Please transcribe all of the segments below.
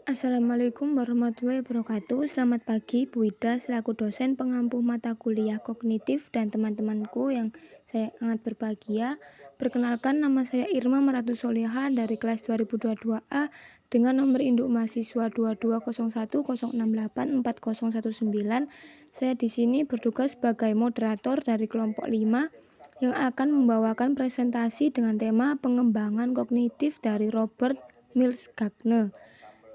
Assalamualaikum warahmatullahi wabarakatuh. Selamat pagi, Bu Ida, selaku dosen pengampu mata kuliah kognitif dan teman-temanku yang saya sangat berbahagia. Perkenalkan, nama saya Irma Maratu Soliha dari kelas 2022A dengan nomor induk mahasiswa 22010684019. Saya di sini bertugas sebagai moderator dari kelompok 5 yang akan membawakan presentasi dengan tema pengembangan kognitif dari Robert Mills Gardner.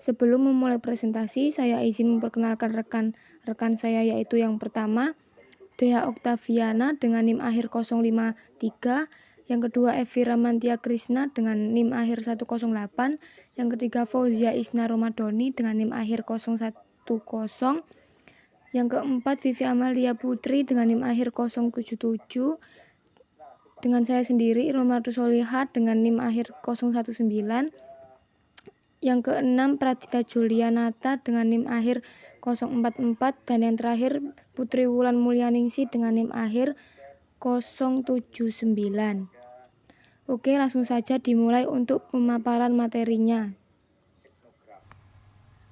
Sebelum memulai presentasi, saya izin memperkenalkan rekan-rekan saya, yaitu yang pertama, Dea Oktaviana dengan NIM akhir 053, yang kedua Evi Ramantia Krisna dengan NIM akhir 108, yang ketiga Fauzia Isna Romadoni dengan NIM akhir 010, yang keempat Vivi Amalia Putri dengan NIM akhir 077, dengan saya sendiri Irma Martu Solihat dengan NIM akhir 019, yang keenam Pradita Julianata dengan NIM akhir 044, dan yang terakhir Putri Wulan Mulyaningsih dengan NIM akhir 079. Oke, langsung saja dimulai untuk pemaparan materinya.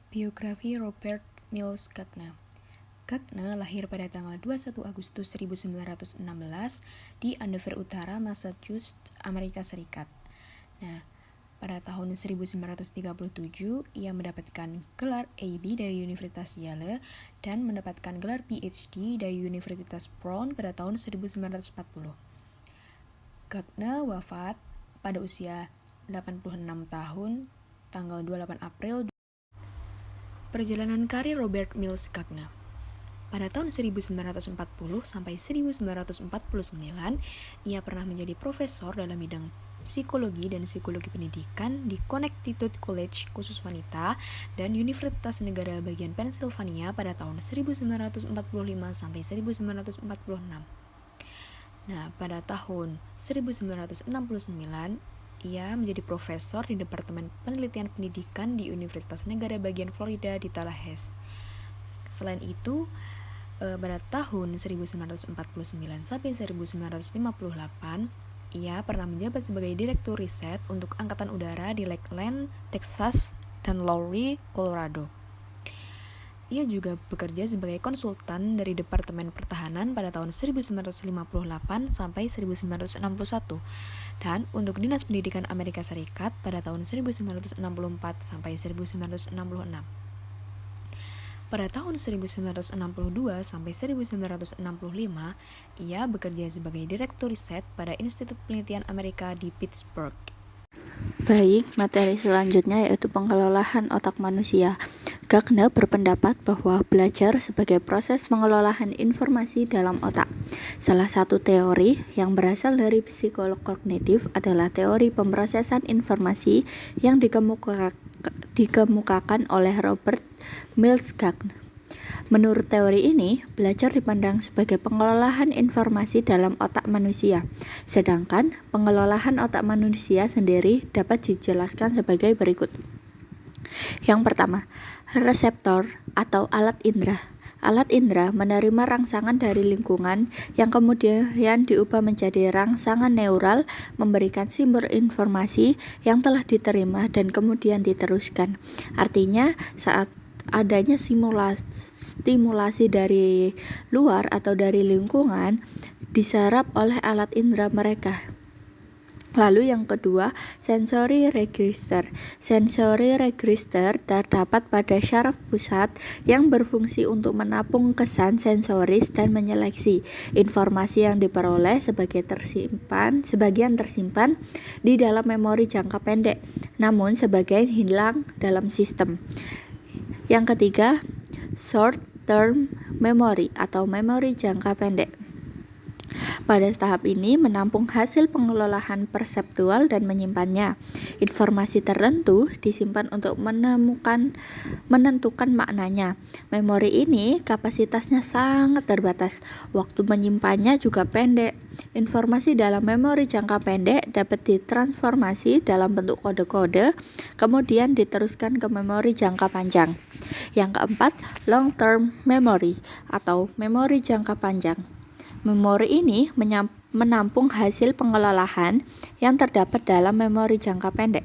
Biografi Robert Mills Gardner. Gardner lahir pada tanggal 21 Agustus 1916 di Andover Utara, Massachusetts, Amerika Serikat. Nah, pada tahun 1937, ia mendapatkan gelar AB dari Universitas Yale dan mendapatkan gelar PhD dari Universitas Brown pada tahun 1940. Gardner wafat pada usia 86 tahun, tanggal 28 April. Perjalanan karir Robert Mills Gardner. Pada tahun 1940 sampai 1949, ia pernah menjadi profesor dalam bidang psikologi dan psikologi pendidikan di Connecticut College khusus wanita dan Universitas Negara Bagian Pennsylvania pada tahun 1945 sampai 1946. Nah, pada tahun 1969, ia menjadi profesor di Departemen Penelitian Pendidikan di Universitas Negara Bagian Florida di Tallahassee. Selain itu, pada tahun 1949 sampai 1958, ia pernah menjabat sebagai direktur riset untuk Angkatan Udara di Lakeland, Texas, dan Lowry, Colorado. Ia juga bekerja sebagai konsultan dari Departemen Pertahanan pada tahun 1958 sampai 1961 dan untuk Dinas Pendidikan Amerika Serikat pada tahun 1964 sampai 1966. Pada tahun 1962 sampai 1965, ia bekerja sebagai direktur riset pada Institut Penelitian Amerika di Pittsburgh. Baik, materi selanjutnya yaitu pengelolaan otak manusia. Gardner berpendapat bahwa belajar sebagai proses pengelolaan informasi dalam otak. Salah satu teori yang berasal dari psikolog kognitif adalah teori pemrosesan informasi yang dikemukakan oleh Robert Mills Gardner. Menurut teori ini, belajar dipandang sebagai pengelolaan informasi dalam otak manusia, sedangkan pengelolaan otak manusia sendiri dapat dijelaskan sebagai berikut. Yang pertama, reseptor atau alat indera. Alat indera menerima rangsangan dari lingkungan yang kemudian diubah menjadi rangsangan neural, memberikan sumber informasi yang telah diterima dan kemudian diteruskan. Artinya, saat adanya stimulasi dari luar atau dari lingkungan diserap oleh alat indera mereka. Lalu yang kedua, sensory register. Sensory register terdapat pada syaraf pusat yang berfungsi untuk menampung kesan sensoris dan menyeleksi informasi yang diperoleh sebagian tersimpan di dalam memori jangka pendek, namun sebagian hilang dalam sistem. Yang ketiga, short term memory atau memori jangka pendek. Pada tahap ini menampung hasil pengelolaan perseptual dan menyimpannya. Informasi tertentu disimpan untuk menentukan maknanya. Memori ini kapasitasnya sangat terbatas. Waktu menyimpannya juga pendek. Informasi dalam memori jangka pendek dapat ditransformasi dalam bentuk kode-kode, kemudian diteruskan ke memori jangka panjang. Yang keempat, long term memory atau memori jangka panjang. Memori ini menampung hasil pengelolaan yang terdapat dalam memori jangka pendek.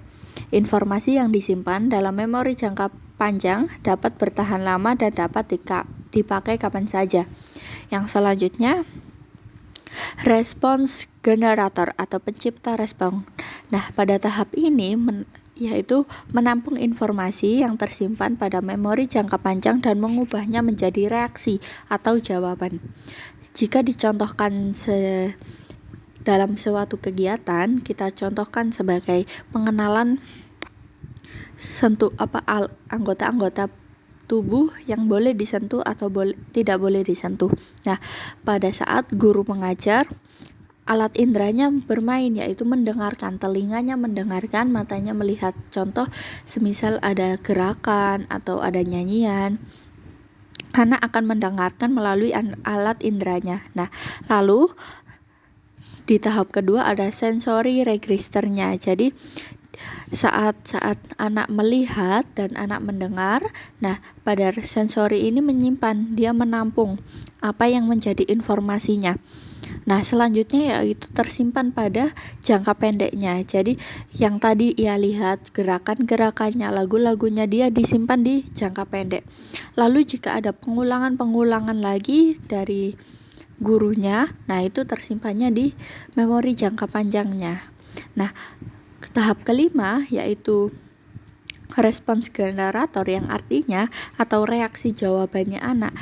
Informasi yang disimpan dalam memori jangka panjang, dapat bertahan lama, dan dapat dipakai kapan saja. Yang selanjutnya, response generator atau pencipta respon. Nah, pada tahap ini yaitu menampung informasi yang tersimpan pada memori jangka panjang dan mengubahnya menjadi reaksi atau jawaban. Jika dicontohkan dalam suatu kegiatan, kita contohkan sebagai pengenalan anggota-anggota tubuh yang boleh disentuh atau tidak boleh disentuh. Nah, pada saat guru mengajar, alat indranya bermain, yaitu mendengarkan, telinganya mendengarkan, matanya melihat. Contoh, semisal ada gerakan atau ada nyanyian, anak akan mendengarkan melalui alat indranya. Nah, lalu di tahap kedua ada sensory registernya. Jadi saat anak melihat dan anak mendengar, nah pada sensori ini menyimpan, dia menampung apa yang menjadi informasinya. Nah, selanjutnya yaitu tersimpan pada jangka pendeknya. Jadi yang tadi ia lihat, gerakan-gerakannya, lagu-lagunya, dia disimpan di jangka pendek. Lalu jika ada pengulangan lagi dari gurunya, nah itu tersimpannya di memori jangka panjangnya. Nah, tahap kelima yaitu respons generator, yang artinya atau reaksi jawabannya anak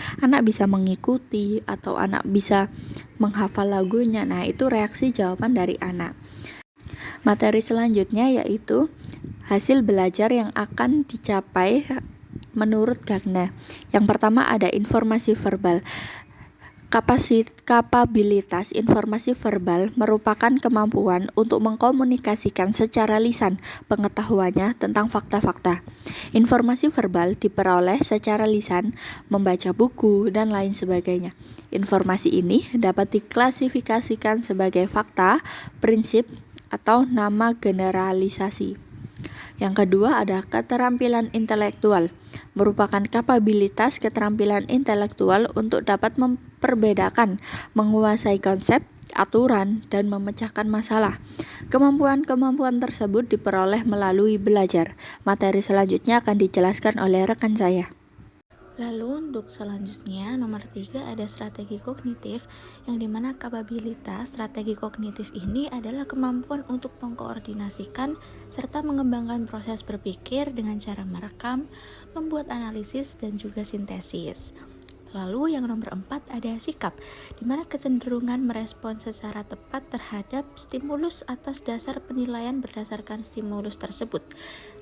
bisa mengikuti atau anak bisa menghafal lagunya. Nah, itu reaksi jawaban dari anak. Materi selanjutnya yaitu hasil belajar yang akan dicapai menurut Gagner. Yang pertama ada informasi verbal. Kapabilitas informasi verbal merupakan kemampuan untuk mengkomunikasikan secara lisan pengetahuannya tentang fakta-fakta. Informasi verbal diperoleh secara lisan, membaca buku, dan lain sebagainya. Informasi ini dapat diklasifikasikan sebagai fakta, prinsip, atau nama generalisasi. Yang kedua ada keterampilan intelektual, merupakan kapabilitas keterampilan intelektual untuk dapat memperbedakan, menguasai konsep, aturan, dan memecahkan masalah. Kemampuan-kemampuan tersebut diperoleh melalui belajar. Materi selanjutnya akan dijelaskan oleh rekan saya. Lalu untuk selanjutnya nomor 3 ada strategi kognitif, yang dimana kapabilitas strategi kognitif ini adalah kemampuan untuk mengkoordinasikan serta mengembangkan proses berpikir dengan cara merekam, membuat analisis, dan juga sintesis. Lalu yang nomor 4 ada sikap, di mana kecenderungan merespon secara tepat terhadap stimulus atas dasar penilaian berdasarkan stimulus tersebut.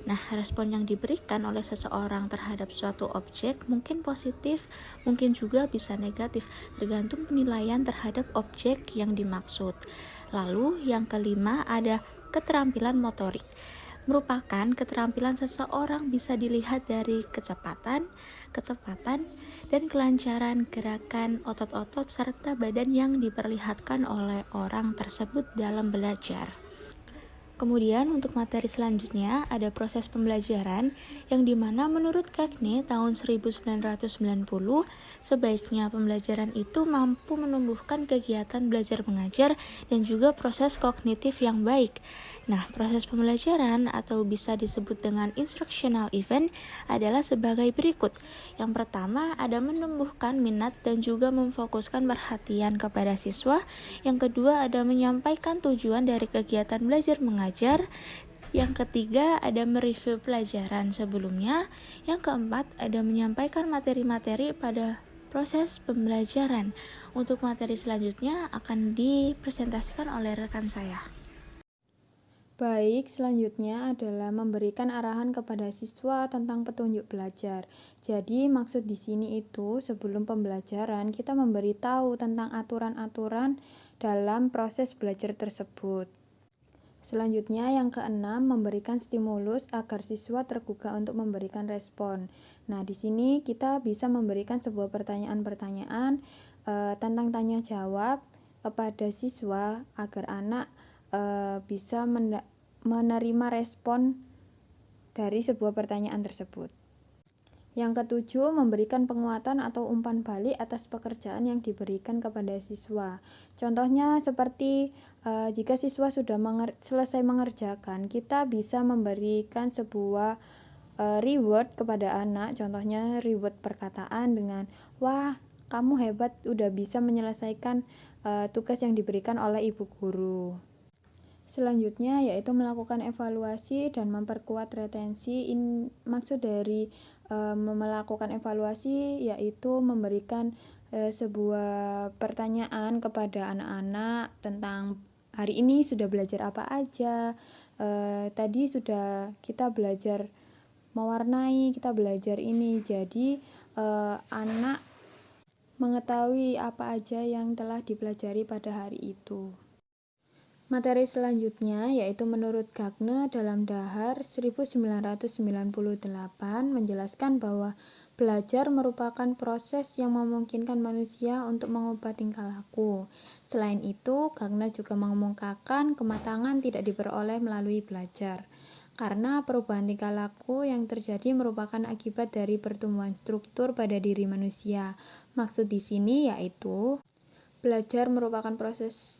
Nah, respon yang diberikan oleh seseorang terhadap suatu objek mungkin positif, mungkin juga bisa negatif, tergantung penilaian terhadap objek yang dimaksud. Lalu yang kelima ada keterampilan motorik, merupakan keterampilan seseorang bisa dilihat dari kecepatan, dan kelancaran gerakan otot-otot serta badan yang diperlihatkan oleh orang tersebut dalam belajar. Kemudian untuk materi selanjutnya ada proses pembelajaran, yang dimana menurut Gagne tahun 1990 sebaiknya pembelajaran itu mampu menumbuhkan kegiatan belajar mengajar dan juga proses kognitif yang baik. Nah, proses pembelajaran atau bisa disebut dengan instructional event adalah sebagai berikut. Yang pertama ada menumbuhkan minat dan juga memfokuskan perhatian kepada siswa. Yang kedua ada menyampaikan tujuan dari kegiatan belajar mengajar. Yang ketiga ada mereview pelajaran sebelumnya. Yang keempat ada menyampaikan materi-materi pada proses pembelajaran. Untuk materi selanjutnya akan dipresentasikan oleh rekan saya. Baik, selanjutnya adalah memberikan arahan kepada siswa tentang petunjuk belajar. Jadi, maksud di sini itu sebelum pembelajaran kita memberitahu tentang aturan-aturan dalam proses belajar tersebut. Selanjutnya yang keenam, memberikan stimulus agar siswa tergugah untuk memberikan respon. Nah, di sini kita bisa memberikan sebuah pertanyaan-pertanyaan tentang tanya jawab kepada siswa agar anak bisa menerima respon dari sebuah pertanyaan tersebut. Yang ketujuh, memberikan penguatan atau umpan balik atas pekerjaan yang diberikan kepada siswa. Contohnya seperti jika siswa sudah selesai mengerjakan, kita bisa memberikan sebuah reward kepada anak, contohnya reward perkataan dengan wah kamu hebat udah bisa menyelesaikan tugas yang diberikan oleh ibu guru. Selanjutnya yaitu melakukan evaluasi dan memperkuat retensi. Maksud dari melakukan evaluasi yaitu memberikan sebuah pertanyaan kepada anak-anak tentang hari ini sudah belajar apa aja. Tadi sudah kita belajar mewarnai, kita belajar ini. Jadi anak mengetahui apa aja yang telah dipelajari pada hari itu. Materi selanjutnya yaitu menurut Gagne dalam Dahar 1998 menjelaskan bahwa belajar merupakan proses yang memungkinkan manusia untuk mengubah tingkah laku. Selain itu, Gagne juga mengemukakan kematangan tidak diperoleh melalui belajar. Karena perubahan tingkah laku yang terjadi merupakan akibat dari pertumbuhan struktur pada diri manusia. Maksud di sini yaitu belajar merupakan proses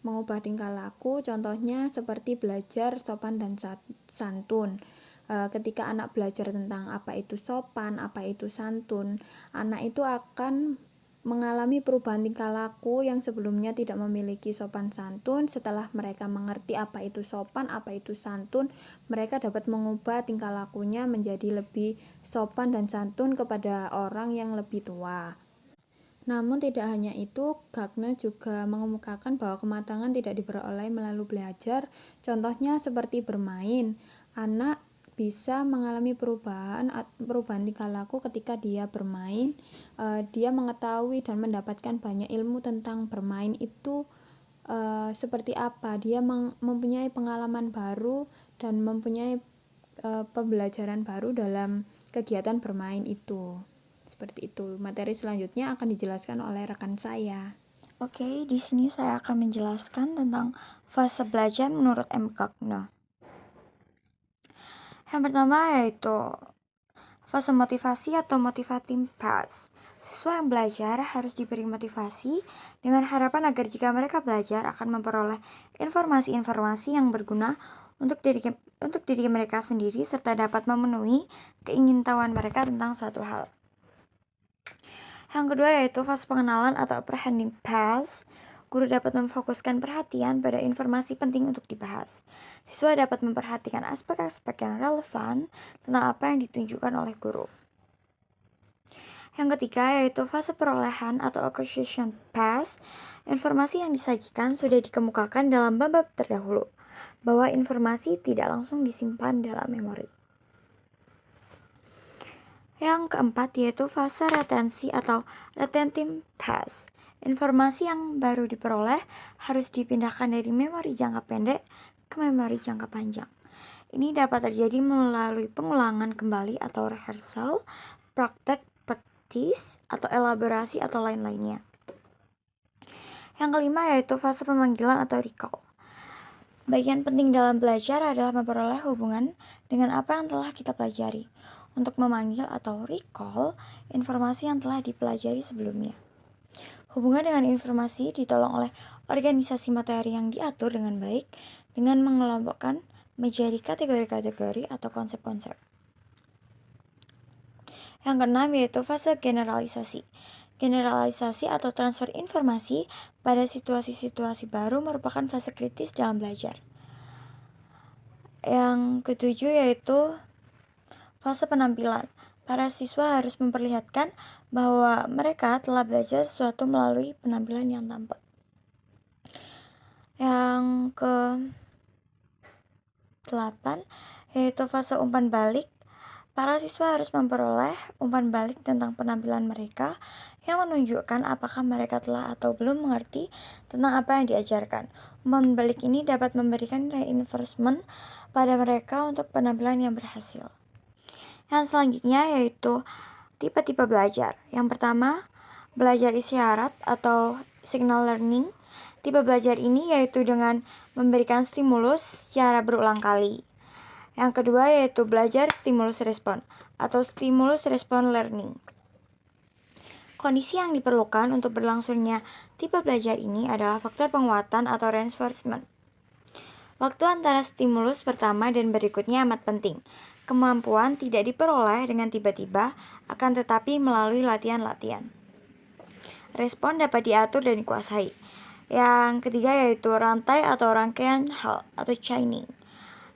mengubah tingkah laku, contohnya seperti belajar sopan dan santun. Ketika anak belajar tentang apa itu sopan, apa itu santun, anak itu akan mengalami perubahan tingkah laku yang sebelumnya tidak memiliki sopan santun. Setelah mereka mengerti apa itu sopan, apa itu santun, mereka dapat mengubah tingkah lakunya menjadi lebih sopan dan santun kepada orang yang lebih tua. Namun tidak hanya itu, Gagne juga mengemukakan bahwa kematangan tidak diperoleh melalui belajar, contohnya seperti bermain. Anak bisa mengalami perubahan tingkah laku ketika dia bermain. Dia mengetahui dan mendapatkan banyak ilmu tentang bermain itu seperti apa. Dia mempunyai pengalaman baru dan mempunyai pembelajaran baru dalam kegiatan bermain itu. Seperti itu. Materi selanjutnya akan dijelaskan oleh rekan saya. Oke, di sini saya akan menjelaskan tentang fase belajar menurut M. Gagne. Yang pertama yaitu fase motivasi atau motivating phase. Siswa yang belajar harus diberi motivasi dengan harapan agar jika mereka belajar akan memperoleh informasi-informasi yang berguna untuk diri mereka sendiri serta dapat memenuhi keingintahuan mereka tentang suatu hal. Yang kedua yaitu fase pengenalan atau apprehending phase. Guru dapat memfokuskan perhatian pada informasi penting untuk dibahas. Siswa dapat memperhatikan aspek-aspek yang relevan tentang apa yang ditunjukkan oleh guru. Yang ketiga yaitu fase perolehan atau acquisition phase. Informasi yang disajikan sudah dikemukakan dalam bab terdahulu, bahwa informasi tidak langsung disimpan dalam memori. Yang keempat yaitu fase retensi atau retentive phase. Informasi yang baru diperoleh harus dipindahkan dari memori jangka pendek ke memori jangka panjang. Ini dapat terjadi melalui pengulangan kembali atau rehearsal, praktek, practice, atau elaborasi atau lain-lainnya. Yang kelima yaitu fase pemanggilan atau recall. Bagian penting dalam belajar adalah memperoleh hubungan dengan apa yang telah kita pelajari, untuk memanggil atau recall informasi yang telah dipelajari sebelumnya. Hubungan dengan informasi ditolong oleh organisasi materi yang diatur dengan baik dengan mengelompokkan menjadi kategori-kategori atau konsep-konsep. Yang keenam yaitu fase generalisasi. Generalisasi atau transfer informasi pada situasi-situasi baru merupakan fase kritis dalam belajar. Yang ketujuh yaitu fase penampilan. Para siswa harus memperlihatkan bahwa mereka telah belajar sesuatu melalui penampilan yang tampak. Yang ke-8 yaitu fase umpan balik. Para siswa harus memperoleh umpan balik tentang penampilan mereka yang menunjukkan apakah mereka telah atau belum mengerti tentang apa yang diajarkan. Umpan balik ini dapat memberikan reinforcement pada mereka untuk penampilan yang berhasil. Yang selanjutnya yaitu tipe-tipe belajar. Yang pertama, belajar isyarat atau signal learning. Tipe belajar ini yaitu dengan memberikan stimulus secara berulang kali. Yang kedua yaitu belajar stimulus respon atau stimulus respon learning. Kondisi yang diperlukan untuk berlangsungnya tipe belajar ini adalah faktor penguatan atau reinforcement. Waktu antara stimulus pertama dan berikutnya amat penting. Kemampuan tidak diperoleh dengan tiba-tiba, akan tetapi melalui latihan-latihan. Respon dapat diatur dan dikuasai. Yang ketiga yaitu rantai atau rangkaian hal atau chaining.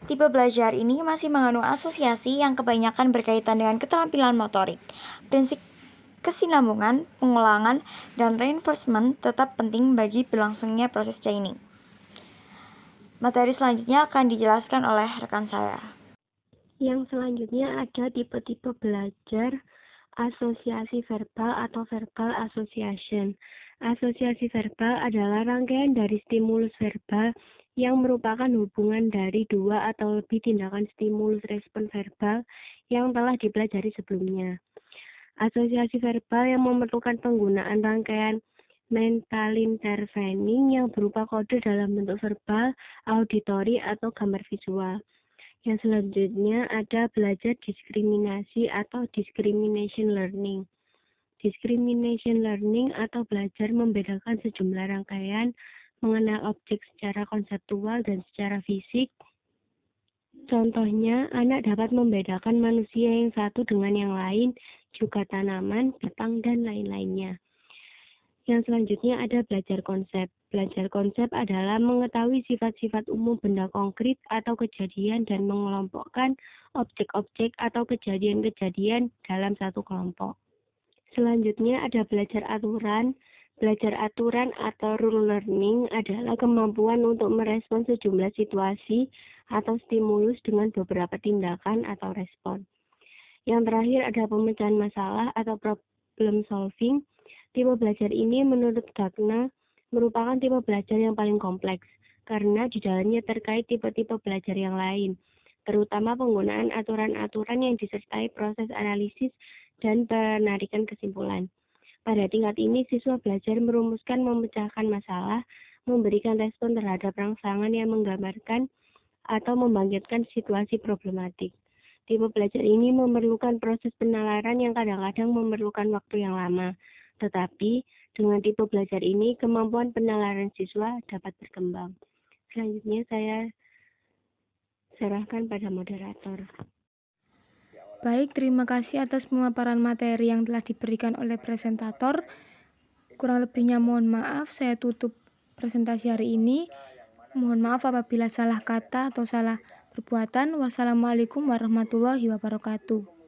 Tipe belajar ini masih mengandung asosiasi yang kebanyakan berkaitan dengan keterampilan motorik. Prinsip kesinambungan, pengulangan, dan reinforcement tetap penting bagi berlangsungnya proses chaining. Materi selanjutnya akan dijelaskan oleh rekan saya. Yang selanjutnya ada tipe-tipe belajar asosiasi verbal atau verbal association. Asosiasi verbal adalah rangkaian dari stimulus verbal yang merupakan hubungan dari dua atau lebih tindakan stimulus respon verbal yang telah dipelajari sebelumnya. Asosiasi verbal yang memerlukan penggunaan rangkaian mental intervening yang berupa kode dalam bentuk verbal, auditori, atau gambar visual. Yang selanjutnya ada belajar diskriminasi atau discrimination learning. Discrimination learning atau belajar membedakan sejumlah rangkaian, mengenal objek secara konseptual dan secara fisik. Contohnya, anak dapat membedakan manusia yang satu dengan yang lain, juga tanaman, binatang, dan lain-lainnya. Yang selanjutnya ada belajar konsep. Belajar konsep adalah mengetahui sifat-sifat umum benda konkret atau kejadian dan mengelompokkan objek-objek atau kejadian-kejadian dalam satu kelompok. Selanjutnya ada belajar aturan. Belajar aturan atau rule learning adalah kemampuan untuk merespons sejumlah situasi atau stimulus dengan beberapa tindakan atau respon. Yang terakhir ada pemecahan masalah atau problem solving. Tipe belajar ini menurut Gagner merupakan tipe belajar yang paling kompleks, karena di dalamnya terkait tipe-tipe belajar yang lain, terutama penggunaan aturan-aturan yang disertai proses analisis dan penarikan kesimpulan. Pada tingkat ini, siswa belajar merumuskan memecahkan masalah, memberikan respon terhadap rangsangan yang menggambarkan atau membangkitkan situasi problematik. Tipe belajar ini memerlukan proses penalaran yang kadang-kadang memerlukan waktu yang lama. Tetapi, dengan tipe belajar ini, kemampuan penalaran siswa dapat berkembang. Selanjutnya saya serahkan pada moderator. Baik, terima kasih atas pemaparan materi yang telah diberikan oleh presentator. Kurang lebihnya mohon maaf, saya tutup presentasi hari ini. Mohon maaf apabila salah kata atau salah perbuatan. Wassalamualaikum warahmatullahi wabarakatuh.